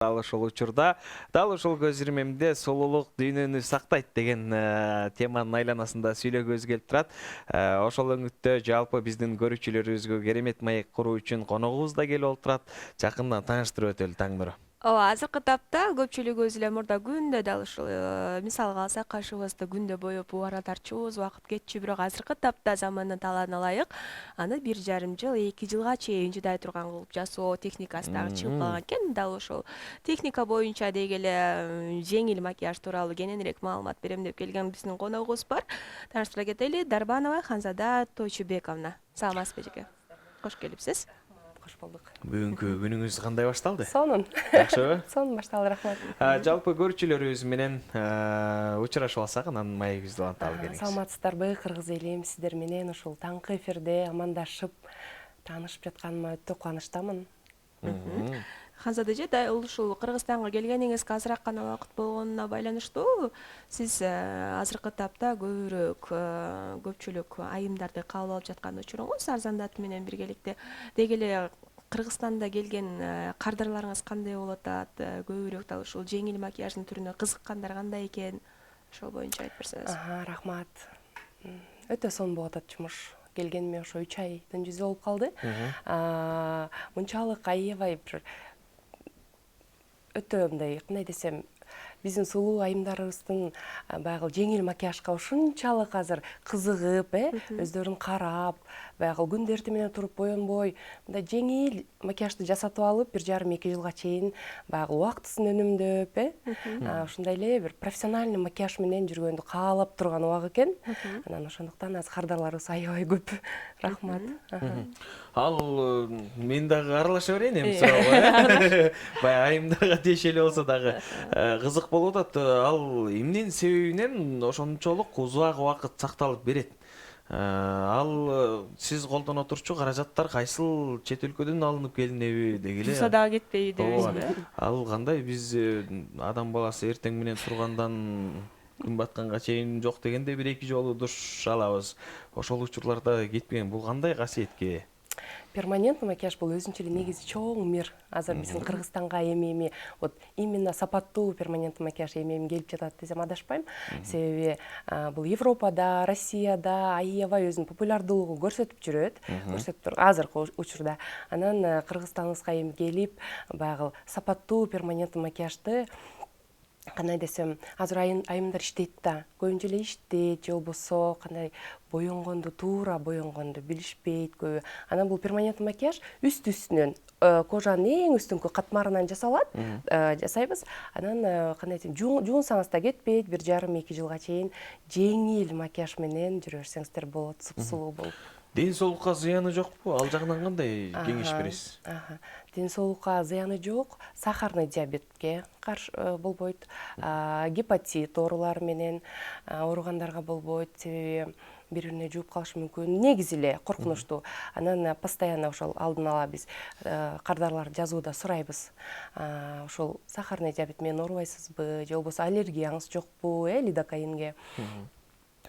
Дал ошол учурда, дал ошол көз ирмемде сулуулук дүйнөнү сактайт деген теманын айланасында сүйлөгөбүз келип турат. Ошол өңүттө жалпы биздин көрүүчүлөрүбүзгө керемет маек куруу үчүн коногубуз да келип олтурат. Жакындан тааныштырып өтөлү Таңнура. Ооба, азыркы тапта көпчүлүгүбүз эле мурда күндө дал ушул мисалга алсак кашыбызды күндө боеп убара тартчубуз, убакыт кетчү, бирок азыркы тапта замандын талабына ылайык аны 1,5 жыл, 2 жылга чейин чыдай турган кылып жасоо техникасы дагы чыгып калган экен. Дал ошол техника боюнча деги эле жеңил макияж тууралуу кененирээк маалымат берем деп келген биздин коногубуз бар. Тааныштыра кетели. Дарбанова Ханзада Тойчубековна. Саламатсызбы эжеке? Кош келипсиз. Кош болдук. Бүгүнкү күнүңүз кандай башталды? Сонун. Жакшыбы? Сонун башталды, рахмат. Жалпы көрүүчүлөрүбүз менен учурашып алсак, анан маегибизди уланталы келиңиз. Саламатсыздарбы, кыргыз элим, сиздер менен ушул таңкы эфирде амандашып, таанышып жатканыма өтө кубанычтамын. Ханзада эже, дал ушул Кыргызстанга келгениңизге азыраак гана убакыт болгонуна байланыштуу, сиз азыркы тапта көпчүлүк айымдарды кабыл алып жаткан учуруңуз арзандатуу менен биргеликте. Деги эле Кыргызстанда келген кардарларыңыз кандай болуп атат? Көбүрөөк дал ушул жеңил макияждын түрүнө кызыккандар кандай экен? Ошол боюнча айтып берсеңиз. Рахмат. Өтө сонун болуп атат жумуш. Келгениме ошо 3 айдын жүзү болуп калды. Мынчалык аябай бир өтө мындай, кандай десем, биздин сулуу айымдарыбыздын баягы жеңил макияжга ушунчалык азыр кызыгып, өздөрүн карап, баягы күн эрти менен туруп боенбой, мындай жеңил макияжды жасатып алып, 1,5-2 жылга чейин баягы убактысын өнүмдөп, ушундай эле бир профессиональный макияж менен жүргөндү каалап турган убак экен. Анан ошондуктан азыр кардарларыбыз аябай көп. Рахмат. Ал мен дагы аралаша берейин эми суроого. Баягы айымдарга тиешелүү болсо дагы кызык болуп атат. Ал эмненин себебинен ошончолук узак убакыт сакталып берет? Ал сиз колдоно турчу каражаттар кайсыл чет өлкөдөн алынып келинеби деги эле? Жуса дагы кетпейби дебейсизби? Ал кандай, биз адам баласы эртең менен тургандан күн батканга чейин жок дегенде 1-2 жолу душ алабыз. Ошол учурларда кетпеген. Бул кандай касиетке ээ? Перманентный макияж бул өзүнчө эле негизи чоң мир. Азыр биздин Кыргызстанга эми вот именно сапаттуу перманентный макияж эми келип жатат десем адашпайм. Себеби бул Европада, Россияда аябай өзүнүн популярдуулугун көрсөтүп жүрөт. Көрсөтүп азыркы учурда. Анан Кыргызстаныбызга эми келип, баягы сапаттуу перманентный макияжды кандай десем, азыр айымдар иштейт да, көбүнчө эле иштейт, же болбосо кандай боенгонду, туура боенгонду билишпейт көбү. Анан бул перманентный макияж үстүнөн кожанын эң үстүнкү катмарынан жасалат, жасайбыз. Анан кандай десем, жуунсаңыз да кетпейт, 1,5-2 жылга чейин жеңил макияж менен жүрө берсеңиздер болот, сулуу болуп. Ден соолукка зыяны жокпу? Ал жагынан кандай кеңеш бересиз? Ден соолукка зыяны жок, сахарный диабетке каршы болбойт, гепатит оорулары менен ооругандарга болбойт, себеби бири-бирине жууп калышы мүмкүн. Негизи эле коркунучтуу. Анан постоянно ошол алдын ала биз кардарлар жазууда сурайбыз. Ошол сахарный диабет менен оорубайсызбы, же болбосо аллергияңыз жокпу, лидокаинге.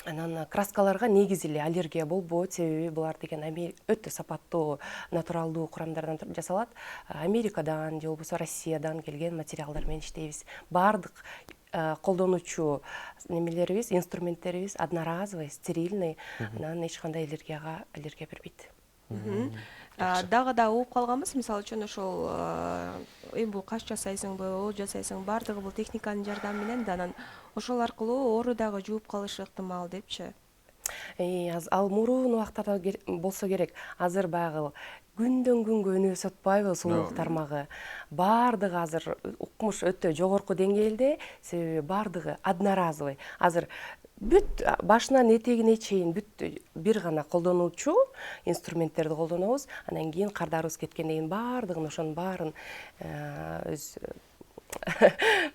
Анан краскаларга негизи эле аллергия болбойт, себеби булар деген өтө сапаттуу натуралдуу курамдардан жасалат. Америкадан же болбосо Россиядан келген материалдар менен иштейбиз. Бардык колдонуучу немелерибиз, инструменттерибиз одноразовый, стерильный, анан эч кандай аллергия бербейт. Дагы да угуп калганбыз, мисалы үчүн ошол эми бул каш жасайсыңбы, ол жасайсың, бардыгы бул техниканын жардамы менен да, анан ошол аркылуу оору дагы жууп калышы ыктымал депчи. Ал мурун убактарда болсо керек. Азыр баягы күндөн күнгө өнүгүп атпайбы сулуулук тармагы. Бардыгы азыр укмуш өтө жогорку деңгээлде, себеби бардыгы одноразовый. Азыр бүт башынан этегине чейин бүт бир гана колдонуучу инструменттерди колдонобуз. Анан кийин кардарыбыз кеткенден кийин бардыгын ошонун баарын өз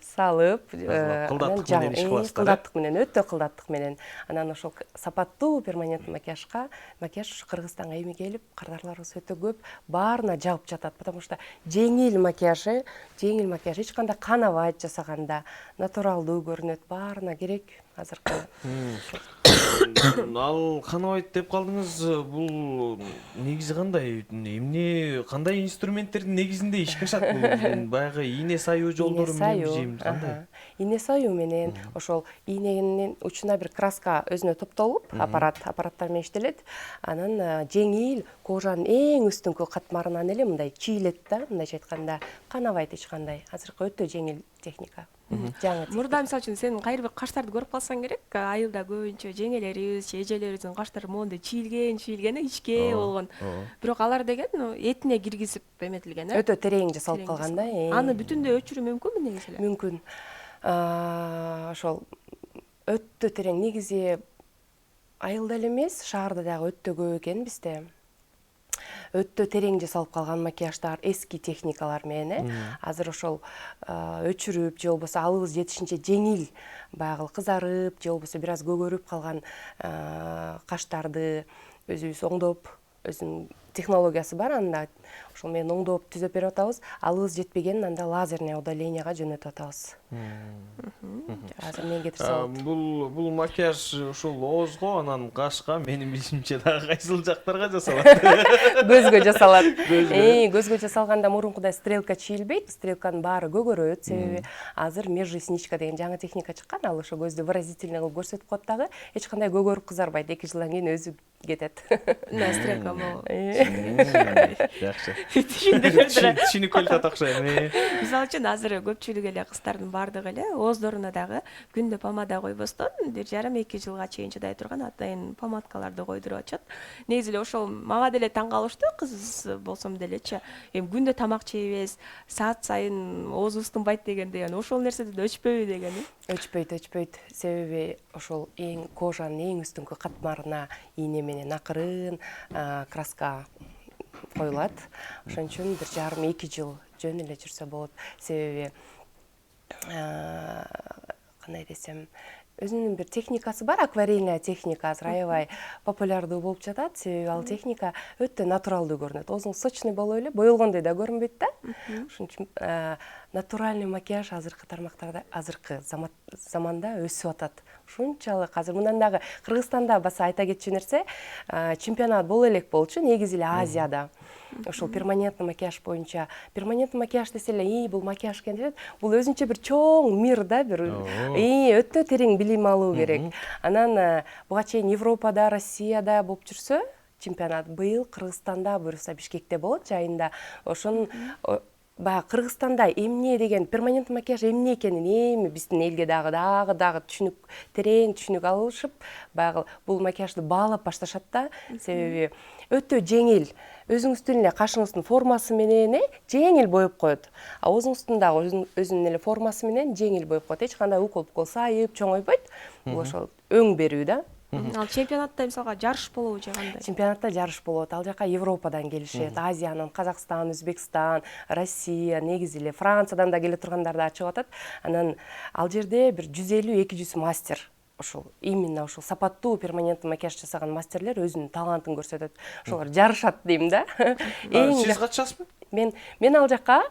салып, кылдаттык менен, өтө кылдаттык менен. Анан ошол сапаттуу перманентный макияж Кыргызстанга эми келип, кардарларыбыз өтө көп, баарына жагып жатат, потому что жеңил макияж эч кандай канабайт жасаганда, натуралдуу көрүнөт, баарына керек азыркы. ал канабайт деп калдыңыз, бул негизи кандай инструменттердин негизинде ишке ашат? Бул баягы ийне саюу жолдору менен жем кандай? Ийне саюу менен ошол ийненин учуна бир краска өзүнө топтолуп, аппараттар менен иштелет. Анан жеңил кожанын эң үстүнкү катмарынан эле мындай чийилет да, мындайча айтканда канабайт эч кандай. Азыркы өтө жеңил техника. Жаңы Мурда мисалы үчүн сен кайыр бир каштарды көрүп калсаң керек, айылда көбүнчө жеңелерибиз, эжелерибиздин каштары моундай чийилген, ичке болгон. Бирок алар деген этине киргизип эметилген, өтө терең жасалып калган да. Аны бүтүндөй өчүрүү мүмкүнбү негизи эле? Мүмкүн. Ошол өтө терең негизи айылда эле эмес, шаарда дагы өтө көп экен бизде. Өтө терең жасалып калган макияждар, эски техникалар менен, азыр ошол өчүрүп, же болбосо алыбыз жетишинче жеңил, баягы кызарып, же болбосо бир аз көгөрүп калган каштарды өзүбүз оңдоп, өзүнүн технологиясы бар анда. Ошол менен оңдоп түзөп берип атабыз. Алыбыз жетпегенин анда лазерный удалениега жөнөтүп атабыз. Азыр мен кетирсем. Бул макияж ушул оозго, анан кашка, менин билишимче дагы кайсыл жактарга жасалат? Көзгө жасалат. Көзгө жасалганда мурункудай стрелка чийилбейт, стрелканын баары көгөрөт. Себеби азыр межресничка деген жаңы техника чыккан, ал ошо көздү выразительный кылып көрсөтүп коет дагы, эч кандай көгөрүп кызарбайт. 2 жылдан кийин өзү кетет. Стрелка могу. Жакшы. Түшүндүрүп Түшүнүккө эле окшойм. Мисалы үчүн азыр көпчүлүк эле кыздардын баардыгы эле ооздоруна дагы күндө помада койбостон 1,5-2 жылга чейин чыдай турган атайын помадкаларды койдуруп атышат. Негизи эле ошол мага деле таң калыштуу, кыз болсом делечи. Эми күндө тамак жейбиз, саат сайын оозубуз тынбайт дегенде, ошол нерседен өчпөйбү деген. Өчпөйт. Себеби ошол эң кожанын эң үстүнкү катмарына ийне менен акырын краска коюлат. Ошон үчүн 1,5-2 жыл жөн эле жүрсө болот. Себеби кандай десем, өзүнүн бир техникасы бар, акварельная техника азыр аябай популярдуу болуп жатат. Себеби ал техника өтө натуралдуу көрүнөт. Оозуңуз сочный болуп эле, боелгондой да көрүнбөйт да. Ошон үчүн натуральный макияж азыркы тармактарда, азыркы заманда өсүп атат. Ушунчалык азыр мындан дагы Кыргызстанда баса айта кетчү нерсе, чемпионат боло элек болчу, негизи эле Азияда. Ошол перманентный макияж боюнча, перманентный макияж десе эле, бул макияж экен деп, бул өзүнчө бир чоң мир да, бир өтө терең билим алуу керек. Анан буга чейин Европада, Россияда болуп жүрсө, чемпионат быйыл Кыргызстанда, буюрса Бишкекте болот жайында. Ошон баягы Кыргызстанда эмне деген перманентный макияж эмне экенин эми биздин элге дагы терең түшүнүк алышып, баягы бул макияжды баалап башташат да. Себеби өтө жеңил, өзүңүздүн эле кашыңыздын формасы менен жеңил боеп коет. Оозуңуздун дагы өзүнүн эле формасы менен жеңил боеп коет. Эч кандай укол сайып, чоңойбойт. Бул ошол өң берүү да. Ал чемпионатта мисалга жарыш болобу же кандай? Чемпионатта жарыш болот. Ал жака Европадан келишет. Азиянын, Казакстан, Өзбекстан, Россия, негизи эле Франциядан да келе тургандар да чыгып атат. Анан ал жерде бир 150-200 мастер, ошол именно ошол сапаттуу перманентный макияж жасаган мастерлер өзүнүн талантын көрсөтөт. Ошолор жарышат дейм да. Сиз катышасызбы? Мен ал жака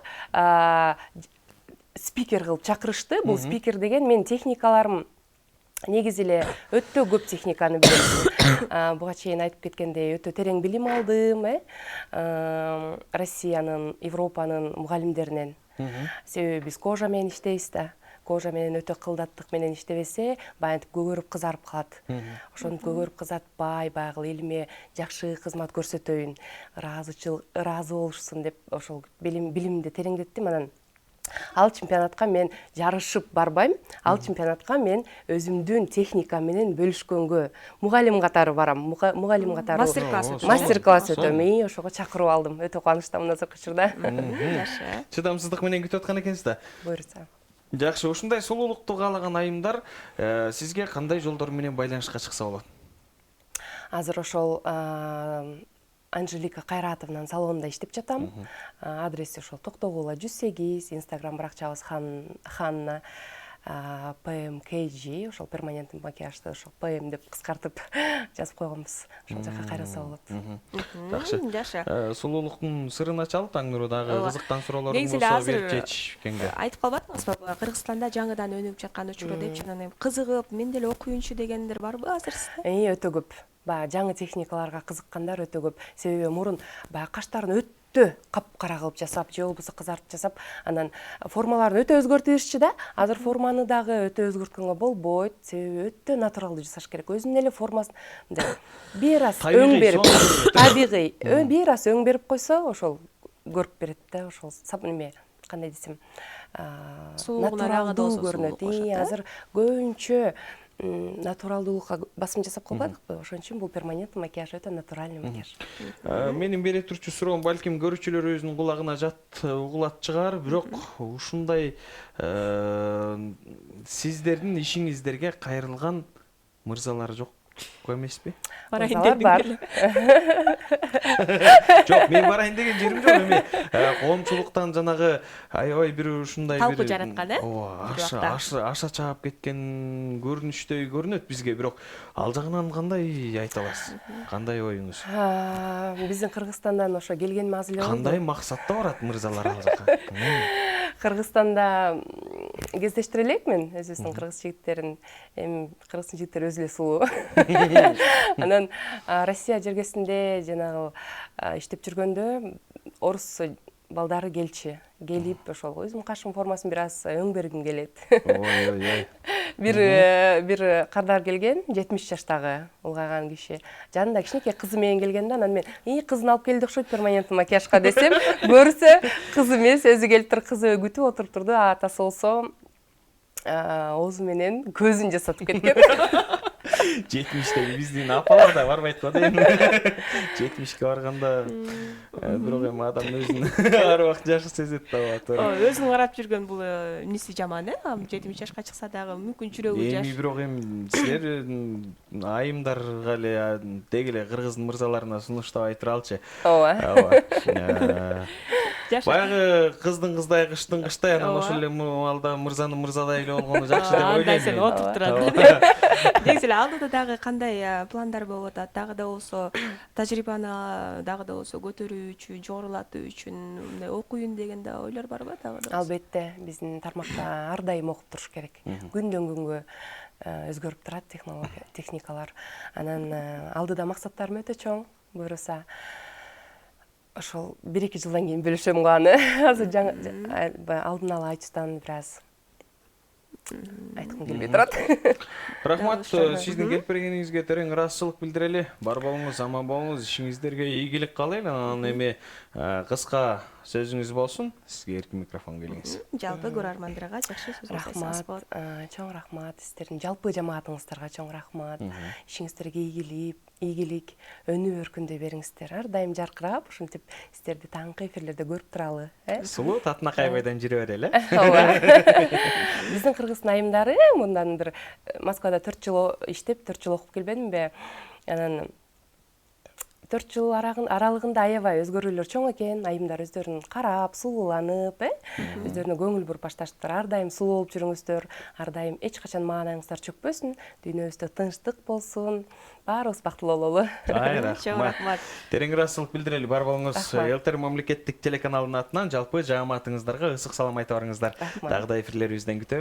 спикер кылып чакырышты. Бул спикер деген менин техникаларым негизи эле өтө көп техниканы билем. Буга чейин айтып кеткендей, өтө терең билим алдым, Россиянын, Европанын мугалимдеринен. Себеби биз кожа менен иштейбиз да. Кожа менен өтө кылдаттык менен иштебесе, баягы көгөрүп кызарып калат. Ошону көгөрүп кызартпай, баягы элиме жакшы кызмат көрсөтөйүн, ыраазы болушсун деп ошол билимди тереңдеттим. Анан ал чемпионатка мен жарышып барбайм. Ал чемпионатка мен өзүмдүн техникам менен бөлүшкөнгө мугалим катары барам. Мугалим катары мастер-класс өтөм. Ошого чакырып алдым. Өтө кубанычтамын азыркы учурда. Жакшы. Чыдамсыздык менен күтүп аткан экенсиз да. Буюрса. Жакшы, ушундай сулуулукту каалаган айымдар сизге кандай жолдор менен байланышка чыкса болот? Азыр ошол Анжелика Кайратовнанын салонунда иштеп жатам. Адреси ошол Токтогула 108, Инстаграм баракчабыз Ханна. PMKG, ошол перманенттүү макияжды ошол PM деп кыскартып жазып койгонбуз. Ошол жака караса болот. Жакшы. Жакшы. Сулуулуктун сырын ачалы Таңнуру, дагы кызыктан суроолордун Негизи эле болсо азыр берип чечкенге. айтып калбадыңызбы, Кыргызстанда жаңыдан өнүгүп жаткан учуру деп анан кызыгып, мен деле окуйунчу дегендер барбы азыр сизде? Өтө көп. Баягы жаңы техникаларга кызыккандар өтө көп. Себеби мурун баягы каштарын өтө капкара кылып жасап, же болбосо кызартып жасап, анан формаларын өтө өзгөртүшчү да. Азыр форманы дагы өтө өзгөрткөнгө болбойт. Себеби өтө натуралдуу жасаш керек. Өзүнүн эле формасын бир аз өң берип, табигый, бир аз өң берип койсо, ошол көрүп берет да, ошол неме, кандай десем, натуралдуу көрүнөт. Азыр көбүнчө натуралдуулукка басым жасап калбадыкпы? Ошон үчүн бул перманенттүү макияж өтө натуральный макияж. Менин бере турчу суроом балким көрүүчүлөр өзүнүн кулагына жат угулат чыгар, бирок ушундай сиздердин ишиңиздерге кайрылган мырзалар жок эмеспи? Барайын бар. Жок, мен барайын деген жерим жок эми. Коомчулуктан жанагы аябай бир ушундай бир талкуу жараткан, аша чаап кеткен көрүнүштэй көрүнөт бизге, бирок ал жагынан кандай айта аласыз? Кандай оюңуз? Биздин Кыргызстандан ошо келгениме аз эле болду. Кандай максатта барат мырзалар ал жака? Кыргызстанда кездештире элекмин өзүбүздүн кыргыз жигиттерин. Эми кыргыз жигиттери өзү эле сулуу. Анан Россия жергесинде жанагы иштеп жүргөндө орус балдары келчи. Келип ошол өзүмдүн кашымдын формасын бир аз өң бергим келет. Ой. Бир кардар келген, 70 жаштагы улгайган киши. Жанында кичинекей кызы менен келген да, анан мен кызын алып келди окшойт перманенттүү макияжга десем, көрсө кыз эмес, өзү келип туруп кызы күтүп отуруп турду, атасы болсо оозу менен көзүн жасатып кеткен. 70-те биздин апалар да барбайт го дейм. 70-ке барганда бирок эми адам өзүн ар убакыт жаш сезет да. Өзүң карап жүргөн бул эмнеси жаман, 70 жашка чыкса дагы мүмкүн жүрөгү жаш. Эми бирок силер айымдарга эле деги эле кыргыздын мырзаларына сунуштабай туралчы. Ооба. Баягы кыздын кыздай, кыштын кыштай, анан ошол эле маалда мырзанын мырзадай эле болгону жакшы деп ойлойм. Анда сен отуруп турат. Негизи эле алдыда дагы кандай пландар болуп атат? Дагы да болсо тажрыйбаны дагы да болсо көтөрүү үчүн, жогорулатуу үчүн мындай окуйун деген да ойлор барбы дагы да? Албетте, биздин тармакта ар дайым окуп туруш керек. Күндөн күнгө өзгөрүп турат техникалар. Анан алдыда максаттарым өтө чоң, буюрса ошол 1-2 жылдан кийин бөлүшөм го аны. Азыр алдын ала айтуштан бир аз айткым келбей турат. Рахмат, сиздин келип бергениңизге терең ыраазычылык билдирели. Бар болуңуз, аман болуңуз, ишиңиздерге ийгилик каалайлы. Анан эми кыска сөзүңүз болсун. Сизге эркин микрофон келиңиз. Жалпы көрөрмандарга жакшы сөз айтсаңыз болот. Чоң рахмат, сиздердин жалпы жамаатыңыздарга чоң рахмат. Ишиңиздерге ийгилик, өнүү өркүндөй бериңиздер. Ар дайым жаркырап, ушинтип сиздерди таңкы эфирлерде көрүп туралы. Сулуу Татынакай бойдон жүрө берели. Ооба. Биздин кыргыздын айымдары мындан бир Москвада 4 жыл иштеп, 4 жыл окуп келбедимби? Анан 4 жыл аралыгында аябай өзгөрүүлөр чоң экен. Айымдар өздөрүн карап, сулууланып, өздөрүнө көңүл буруп башташтыр. Ар дайым сулуу болуп жүрүңүздөр. Ар дайым эч качан маанаңыздар чөкпөсүн. Дүйнөбүздө тынчтык болсун. Баарыбыз бактылуу бололу. Рахмат. Терең ыраазычылык билдирели. Бар болуңуз. ЛТР мамлекеттик телеканалынын атынан жалпы жамаатыңыздарга ысык салам айтып барыңыздар. Дагы да эфирлерибизден күтөбүз.